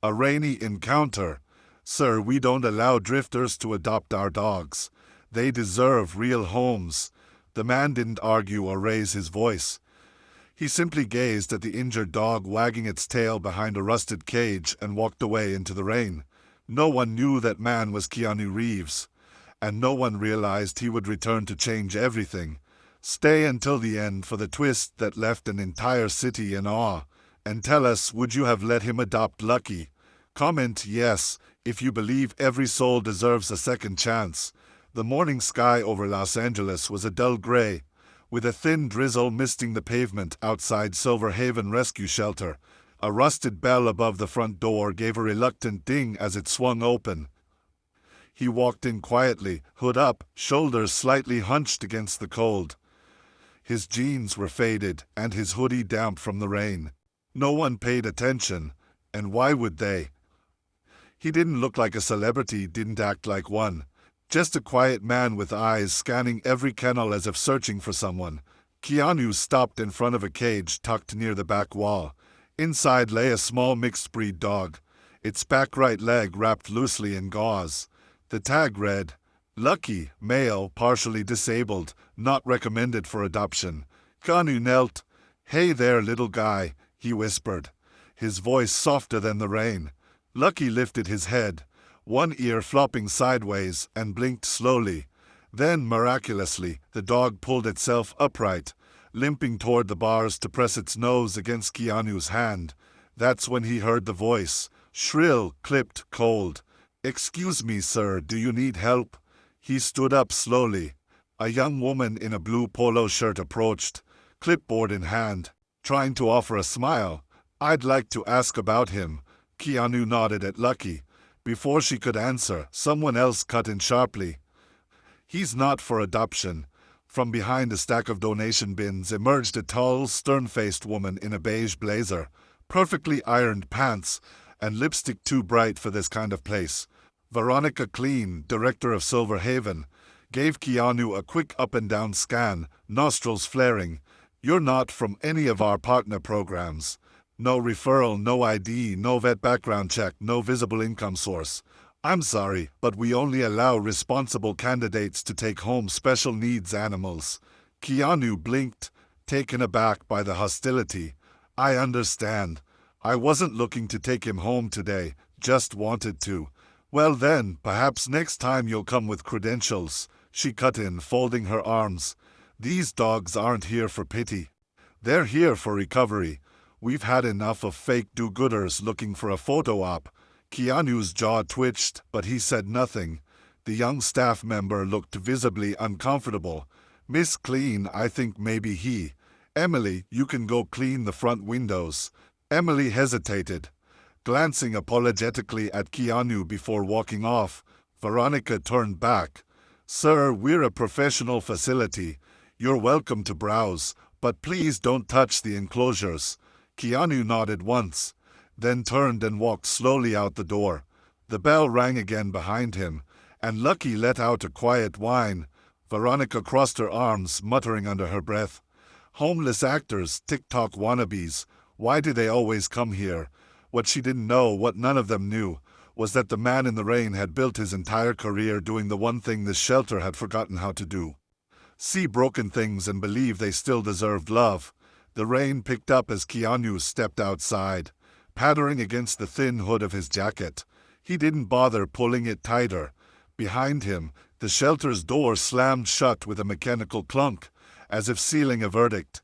A rainy encounter. Sir, we don't allow drifters to adopt our dogs. They deserve real homes. The man didn't argue or raise his voice. He simply gazed at the injured dog wagging its tail behind a rusted cage and walked away into the rain. No one knew that man was Keanu Reeves, and no one realized he would return to change everything. Stay until the end for the twist that left an entire city in awe. And tell us, would you have let him adopt Lucky? Comment yes if you believe every soul deserves a second chance. The morning sky over Los Angeles was a dull gray, with a thin drizzle misting the pavement outside Silver Haven Rescue Shelter. A rusted bell above the front door gave a reluctant ding as it swung open. He walked in quietly, hood up, shoulders slightly hunched against the cold. His jeans were faded and his hoodie damp from the rain. No one paid attention, and why would they? He didn't look like a celebrity, didn't act like one. Just a quiet man with eyes scanning every kennel as if searching for someone. Keanu stopped in front of a cage tucked near the back wall. Inside lay a small mixed-breed dog, its back right leg wrapped loosely in gauze. The tag read, "Lucky, male, partially disabled, not recommended for adoption." Keanu knelt. "Hey there, little guy," he whispered, his voice softer than the rain. Lucky lifted his head, one ear flopping sideways, and blinked slowly. Then, miraculously, the dog pulled itself upright, limping toward the bars to press its nose against Keanu's hand. That's when he heard the voice, shrill, clipped, cold. "Excuse me, sir, do you need help?" He stood up slowly. A young woman in a blue polo shirt approached, clipboard in hand, trying to offer a smile. "I'd like to ask about him." Keanu nodded at Lucky. Before she could answer, someone else cut in sharply. "He's not for adoption." From behind a stack of donation bins emerged a tall, stern-faced woman in a beige blazer, perfectly ironed pants, and lipstick too bright for this kind of place. Veronica Clean, director of Silver Haven, gave Keanu a quick up-and-down scan, nostrils flaring. "You're not from any of our partner programs. No referral, no ID, no vet background check, no visible income source. I'm sorry, but we only allow responsible candidates to take home special needs animals." Keanu blinked, taken aback by the hostility. "I understand. I wasn't looking to take him home today, just wanted to." "Well then, perhaps next time you'll come with credentials," she cut in, folding her arms. "These dogs aren't here for pity. They're here for recovery. We've had enough of fake do-gooders looking for a photo op." Keanu's jaw twitched, but he said nothing. The young staff member looked visibly uncomfortable. "Miss Clean, I think maybe he." "Emily, you can go clean the front windows." Emily hesitated, glancing apologetically at Keanu before walking off. Veronica turned back. "Sir, we're a professional facility. You're welcome to browse, but please don't touch the enclosures." Keanu nodded once, then turned and walked slowly out the door. The bell rang again behind him, and Lucky let out a quiet whine. Veronica crossed her arms, muttering under her breath. Homeless actors, TikTok wannabes, why do they always come here? What she didn't know, what none of them knew, was that the man in the rain had built his entire career doing the one thing this shelter had forgotten how to do. See broken things and believe they still deserved love. The rain picked up as Keanu stepped outside, pattering against the thin hood of his jacket. He didn't bother pulling it tighter. Behind him, the shelter's door slammed shut with a mechanical clunk, as if sealing a verdict.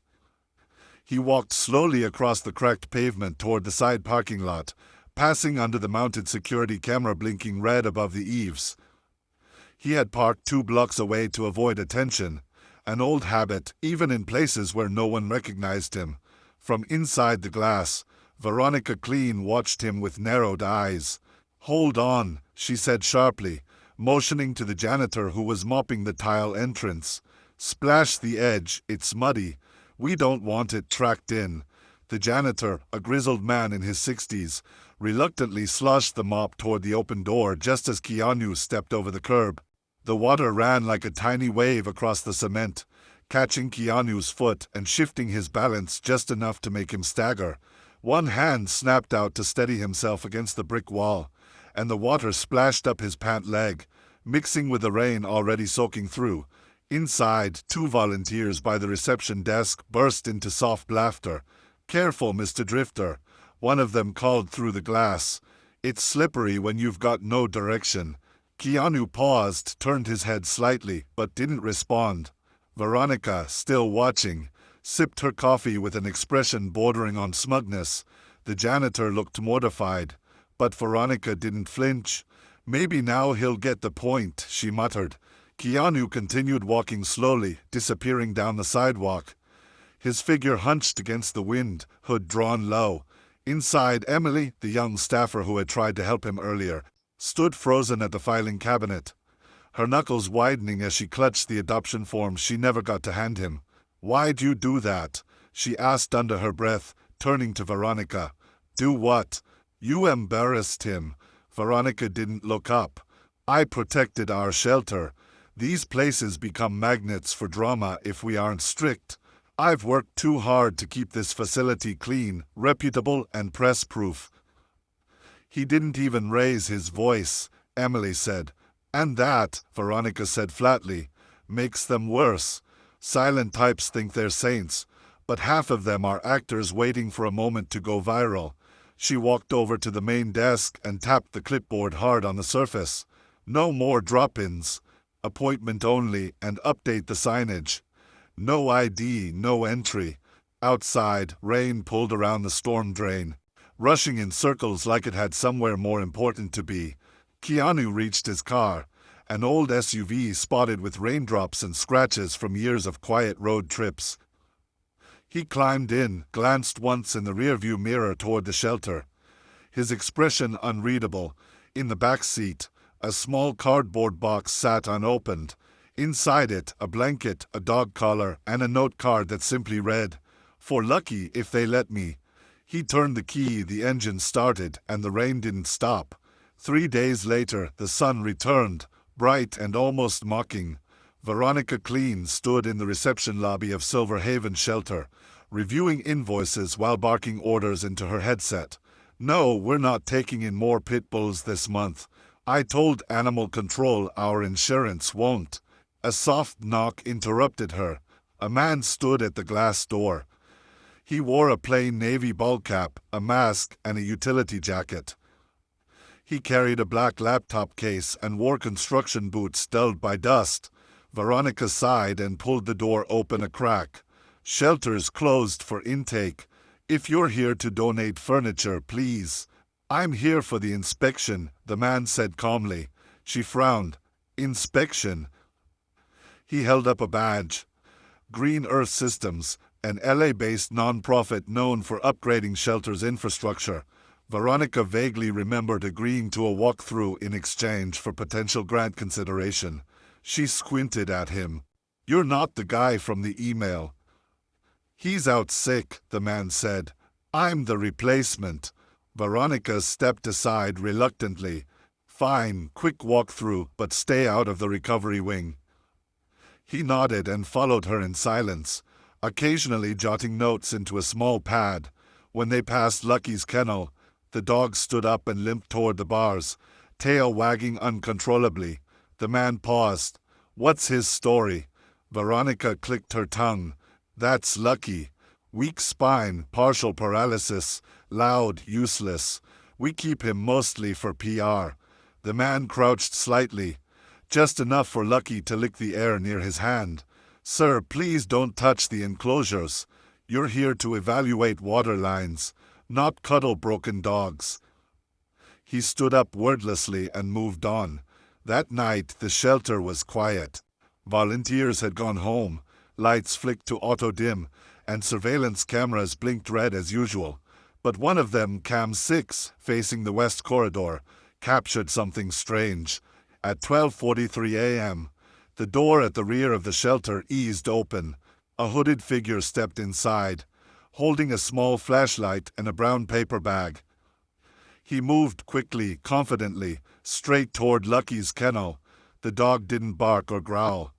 He walked slowly across the cracked pavement toward the side parking lot, passing under the mounted security camera blinking red above the eaves. He had parked 2 blocks away to avoid attention, an old habit, even in places where no one recognized him. From inside the glass, Veronica Clean watched him with narrowed eyes. "Hold on," she said sharply, motioning to the janitor who was mopping the tile entrance. "Splash the edge, it's muddy. We don't want it tracked in." The janitor, a grizzled man in his 60s, reluctantly sloshed the mop toward the open door just as Keanu stepped over the curb. The water ran like a tiny wave across the cement, catching Keanu's foot and shifting his balance just enough to make him stagger. One hand snapped out to steady himself against the brick wall, and the water splashed up his pant leg, mixing with the rain already soaking through. Inside, two volunteers by the reception desk burst into soft laughter. "Careful, Mr. Drifter," one of them called through the glass. "It's slippery when you've got no direction." Keanu paused, turned his head slightly, but didn't respond. Veronica, still watching, sipped her coffee with an expression bordering on smugness. The janitor looked mortified, but Veronica didn't flinch. "Maybe now he'll get the point," she muttered. Keanu continued walking slowly, disappearing down the sidewalk. His figure hunched against the wind, hood drawn low. Inside, Emily, the young staffer who had tried to help him earlier, stood frozen at the filing cabinet, her knuckles widening as she clutched the adoption form she never got to hand him. "Why'd you do that?" she asked under her breath, turning to Veronica. "Do what?" "You embarrassed him." Veronica didn't look up. "I protected our shelter. These places become magnets for drama if we aren't strict. I've worked too hard to keep this facility clean, reputable, and press-proof." "He didn't even raise his voice," Emily said. "And that," Veronica said flatly, "makes them worse. Silent types think they're saints, but half of them are actors waiting for a moment to go viral." She walked over to the main desk and tapped the clipboard hard on the surface. "No more drop-ins. Appointment only, and update the signage. No ID, no entry." Outside, rain pulled around the storm drain, rushing in circles like it had somewhere more important to be. Keanu reached his car, an old SUV spotted with raindrops and scratches from years of quiet road trips. He climbed in, glanced once in the rearview mirror toward the shelter, his expression unreadable. In the back seat, a small cardboard box sat unopened. Inside it, a blanket, a dog collar, and a note card that simply read, "For Lucky if they let me." He turned the key, the engine started, and the rain didn't stop. 3 days later, the sun returned, bright and almost mocking. Veronica Clean stood in the reception lobby of Silver Haven Shelter, reviewing invoices while barking orders into her headset. "No, we're not taking in more pit bulls this month. I told Animal Control our insurance won't." A soft knock interrupted her. A man stood at the glass door. He wore a plain navy ball cap, a mask, and a utility jacket. He carried a black laptop case and wore construction boots dulled by dust. Veronica sighed and pulled the door open a crack. "Shelter's closed for intake. If you're here to donate furniture, please." "I'm here for the inspection," the man said calmly. She frowned. "Inspection?" He held up a badge. Green Earth Systems, an LA-based nonprofit known for upgrading shelters' infrastructure. Veronica vaguely remembered agreeing to a walkthrough in exchange for potential grant consideration. She squinted at him. "You're not the guy from the email." "He's out sick," the man said. "I'm the replacement." Veronica stepped aside reluctantly. "Fine, quick walkthrough, but stay out of the recovery wing." He nodded and followed her in silence, occasionally jotting notes into a small pad. When they passed Lucky's kennel, the dog stood up and limped toward the bars, tail wagging uncontrollably. The man paused. "What's his story?" Veronica clicked her tongue. "That's Lucky. Weak spine, partial paralysis, loud, useless. We keep him mostly for PR." The man crouched slightly, just enough for Lucky to lick the air near his hand. "Sir, please don't touch the enclosures. You're here to evaluate water lines, not cuddle broken dogs." He stood up wordlessly and moved on. That night, the shelter was quiet. Volunteers had gone home, lights flicked to auto-dim, and surveillance cameras blinked red as usual. But one of them, Cam 6, facing the west corridor, captured something strange. At 12:43 a.m., the door at the rear of the shelter eased open. A hooded figure stepped inside, holding a small flashlight and a brown paper bag. He moved quickly, confidently, straight toward Lucky's kennel. The dog didn't bark or growl.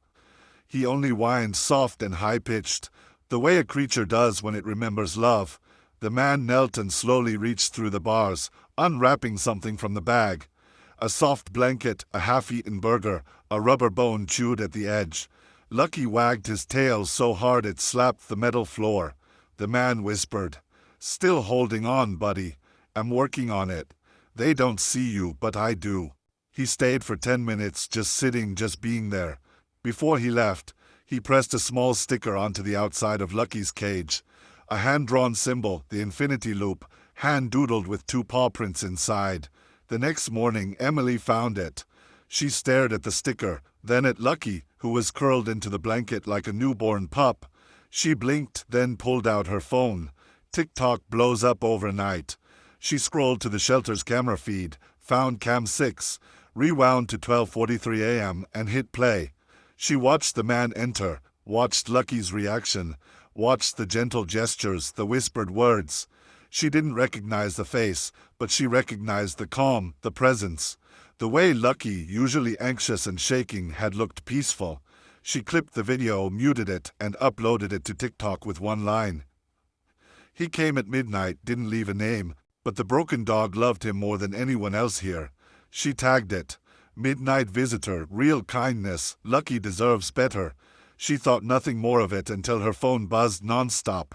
He only whined soft and high-pitched, the way a creature does when it remembers love. The man knelt and slowly reached through the bars, unwrapping something from the bag. A soft blanket, a half-eaten burger, a rubber bone chewed at the edge. Lucky wagged his tail so hard it slapped the metal floor. The man whispered, "Still holding on, buddy. I'm working on it. They don't see you, but I do." He stayed for 10 minutes, just sitting, just being there. Before he left, he pressed a small sticker onto the outside of Lucky's cage. A hand-drawn symbol, the infinity loop, hand-doodled with 2 paw prints inside. The next morning, Emily found it. She stared at the sticker, then at Lucky, who was curled into the blanket like a newborn pup. She blinked, then pulled out her phone. TikTok blows up overnight. She scrolled to the shelter's camera feed, found Cam 6, rewound to 12:43 a.m. and hit play. She watched the man enter, watched Lucky's reaction, watched the gentle gestures, the whispered words. She didn't recognize the face, but she recognized the calm, the presence. The way Lucky, usually anxious and shaking, had looked peaceful. She clipped the video, muted it, and uploaded it to TikTok with one line. "He came at midnight, didn't leave a name, but the broken dog loved him more than anyone else here." She tagged it. "Midnight visitor, real kindness, Lucky deserves better." She thought nothing more of it until her phone buzzed nonstop.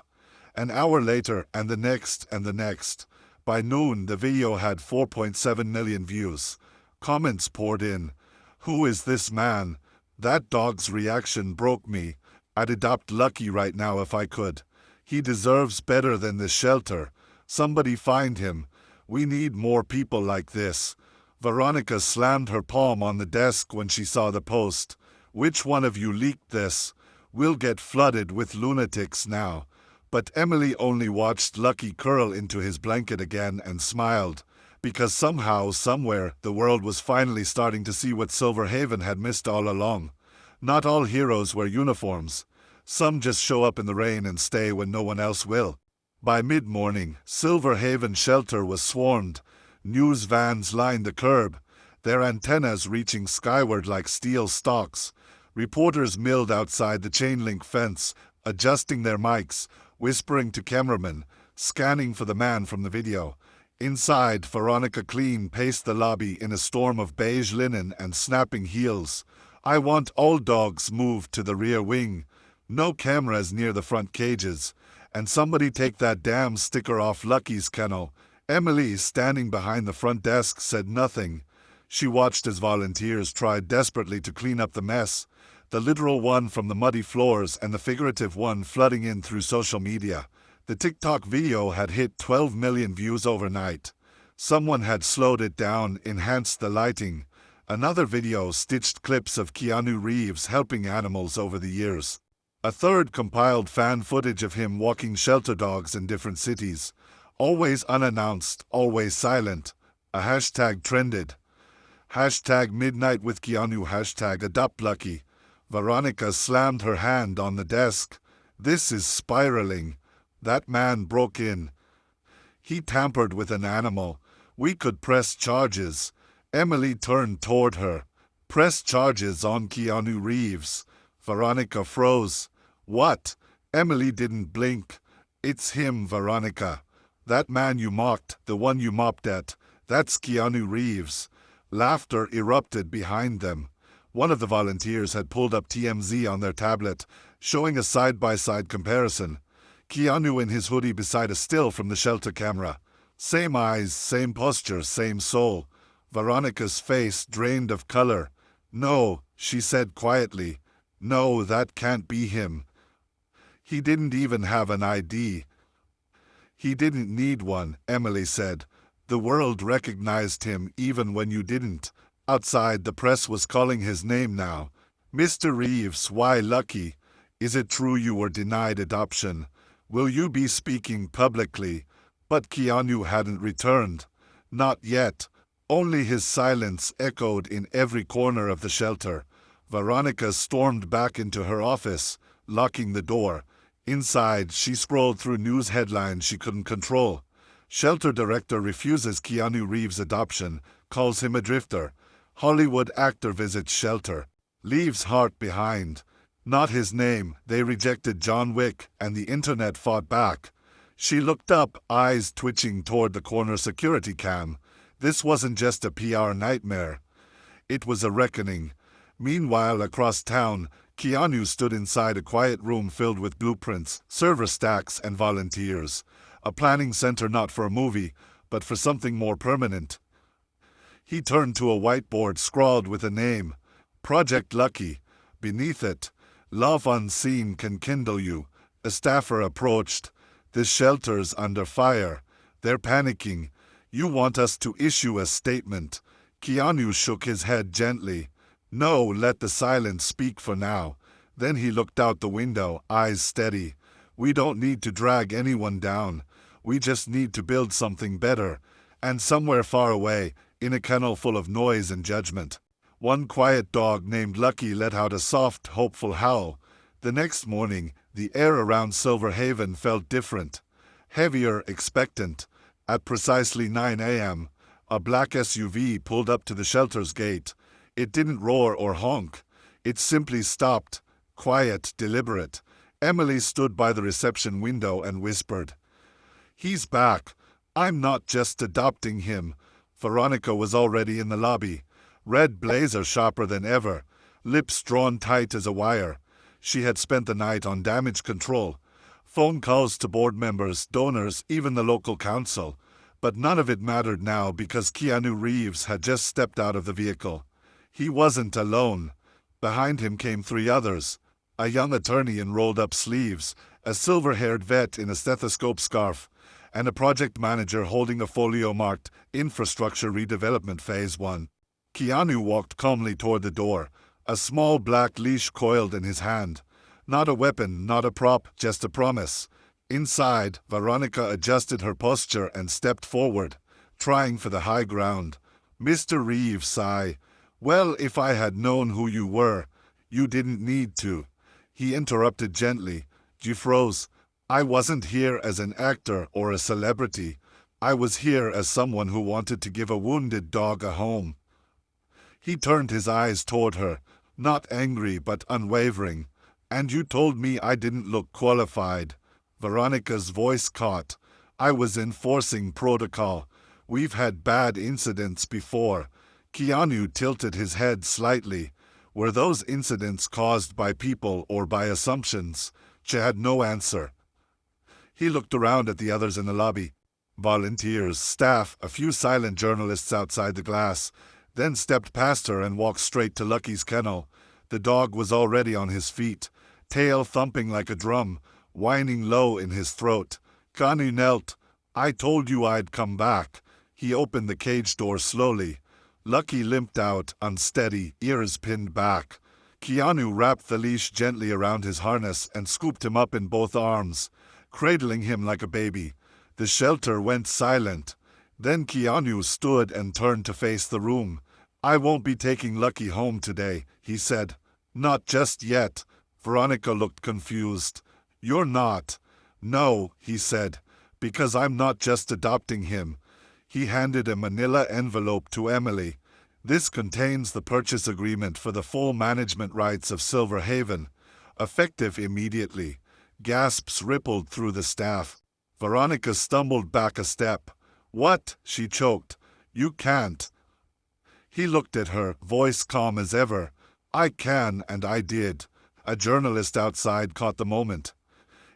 An hour later, and the next, and the next. By noon, the video had 4.7 million views. Comments poured in. "Who is this man? That dog's reaction broke me. I'd adopt Lucky right now if I could. He deserves better than this shelter. Somebody find him. We need more people like this." Veronica slammed her palm on the desk when she saw the post. "Which one of you leaked this? We'll get flooded with lunatics now." But Emily only watched Lucky curl into his blanket again and smiled, because somehow, somewhere, the world was finally starting to see what Silverhaven had missed all along. Not all heroes wear uniforms. Some just show up in the rain and stay when no one else will. By mid-morning, Silverhaven shelter was swarmed. News vans lined the curb, their antennas reaching skyward like steel stalks. Reporters milled outside the chain-link fence, adjusting their mics, whispering to cameramen, scanning for the man from the video. Inside, Veronica Clean paced the lobby in a storm of beige linen and snapping heels. "I want all dogs moved to the rear wing. No cameras near the front cages. And somebody take that damn sticker off Lucky's kennel." Emily, standing behind the front desk, said nothing. She watched as volunteers tried desperately to clean up the mess, the literal one from the muddy floors and the figurative one flooding in through social media. The TikTok video had hit 12 million views overnight. Someone had slowed it down, enhanced the lighting. Another video stitched clips of Keanu Reeves helping animals over the years. A third compiled fan footage of him walking shelter dogs in different cities. Always unannounced, always silent. A hashtag trended. Hashtag midnight with Keanu, hashtag adopt Lucky. Veronica slammed her hand on the desk. "This is spiraling. That man broke in. He tampered with an animal. We could press charges." Emily turned toward her. "Press charges on Keanu Reeves." Veronica froze. "What?" Emily didn't blink. "It's him, Veronica. That man you mocked, the one you mopped at. That's Keanu Reeves." Laughter erupted behind them. One of the volunteers had pulled up TMZ on their tablet, showing a side-by-side comparison. Keanu in his hoodie beside a still from the shelter camera. Same eyes, same posture, same soul. Veronica's face drained of color. "No," she said quietly. "No, that can't be him. He didn't even have an ID." "He didn't need one," Emily said. "The world recognized him even when you didn't." Outside, the press was calling his name now. "Mr. Reeves, why Lucky? Is it true you were denied adoption? Will you be speaking publicly?" But Keanu hadn't returned. Not yet. Only his silence echoed in every corner of the shelter. Veronica stormed back into her office, locking the door. Inside, she scrolled through news headlines she couldn't control. Shelter director refuses Keanu Reeves adoption, calls him a drifter. Hollywood actor visits shelter, leaves heart behind. Not his name, they rejected John Wick, and the internet fought back. She looked up, eyes twitching toward the corner security cam. This wasn't just a PR nightmare. It was a reckoning. Meanwhile, across town, Keanu stood inside a quiet room filled with blueprints, server stacks, and volunteers. A planning center not for a movie, but for something more permanent. He turned to a whiteboard scrawled with a name, Project Lucky. Beneath it, "Love unseen can kindle you." A staffer approached. "This shelter's under fire. They're panicking. You want us to issue a statement?" Keanu shook his head gently. "No, let the silence speak for now." Then he looked out the window, eyes steady. "We don't need to drag anyone down. We just need to build something better. And somewhere far away, in a kennel full of noise and judgment, one quiet dog named Lucky let out a soft, hopeful howl. The next morning, the air around Silver Haven felt different. Heavier, expectant. At precisely 9 a.m., a black SUV pulled up to the shelter's gate. It didn't roar or honk. It simply stopped, quiet, deliberate. Emily stood by the reception window and whispered, "He's back. I'm not just adopting him." Veronica was already in the lobby, red blazer sharper than ever, lips drawn tight as a wire. She had spent the night on damage control, phone calls to board members, donors, even the local council. But none of it mattered now because Keanu Reeves had just stepped out of the vehicle. He wasn't alone. Behind him came 3 others, a young attorney in rolled-up sleeves, a silver-haired vet in a stethoscope scarf, and a project manager holding a folio marked Infrastructure Redevelopment Phase 1. Keanu walked calmly toward the door, a small black leash coiled in his hand. Not a weapon, not a prop, just a promise. Inside, Veronica adjusted her posture and stepped forward, trying for the high ground. "Mr. Reeves, sigh. Well, if I had known who you were, you didn't need to." He interrupted gently. "You froze. I wasn't here as an actor or a celebrity. I was here as someone who wanted to give a wounded dog a home." He turned his eyes toward her, not angry but unwavering. "And you told me I didn't look qualified." Veronica's voice caught. "I was enforcing protocol. We've had bad incidents before." Keanu tilted his head slightly. Were those incidents caused by people or by assumptions? She had no answer. He looked around at the others in the lobby. Volunteers, staff, a few silent journalists outside the glass, then stepped past her and walked straight to Lucky's kennel. The dog was already on his feet, tail thumping like a drum, whining low in his throat. Keanu knelt. "I told you I'd come back." He opened the cage door slowly. Lucky limped out, unsteady, ears pinned back. Keanu wrapped the leash gently around his harness and scooped him up in both arms, cradling him like a baby. The shelter went silent. Then Keanu stood and turned to face the room. "I won't be taking Lucky home today," he said. "Not just yet." Veronica looked confused. "You're not." "No," he said, "because I'm not just adopting him." He handed a manila envelope to Emily. "This contains the purchase agreement for the full management rights of Silver Haven, effective immediately." Gasps rippled through the staff. Veronica stumbled back a step. "What?" she choked. "You can't." He looked at her, voice calm as ever. "I can, and I did." A journalist outside caught the moment.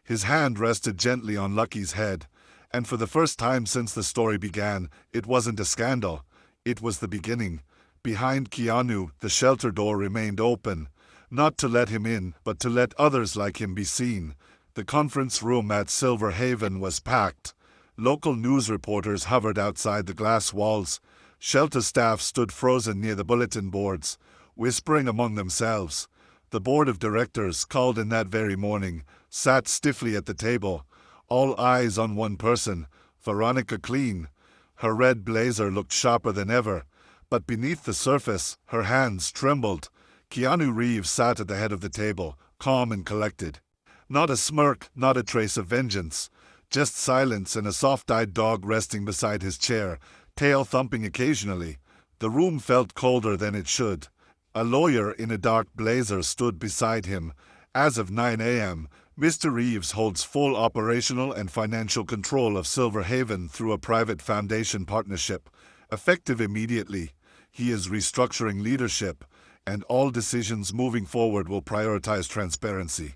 His hand rested gently on Lucky's head, and for the first time since the story began, it wasn't a scandal. It was the beginning. Behind Keanu, the shelter door remained open, not to let him in, but to let others like him be seen. The conference room at Silver Haven was packed. Local news reporters hovered outside the glass walls. Shelter staff stood frozen near the bulletin boards, whispering among themselves. The board of directors, called in that very morning, sat stiffly at the table, all eyes on one person, Veronica Clean. Her red blazer looked sharper than ever, but beneath the surface, her hands trembled. Keanu Reeves sat at the head of the table, calm and collected. Not a smirk, not a trace of vengeance, just silence and a soft-eyed dog resting beside his chair, tail thumping occasionally. The room felt colder than it should. A lawyer in a dark blazer stood beside him. As of 9 a.m., Mr. Reeves holds full operational and financial control of Silver Haven through a private foundation partnership, effective immediately. He is restructuring leadership, and all decisions moving forward will prioritize transparency.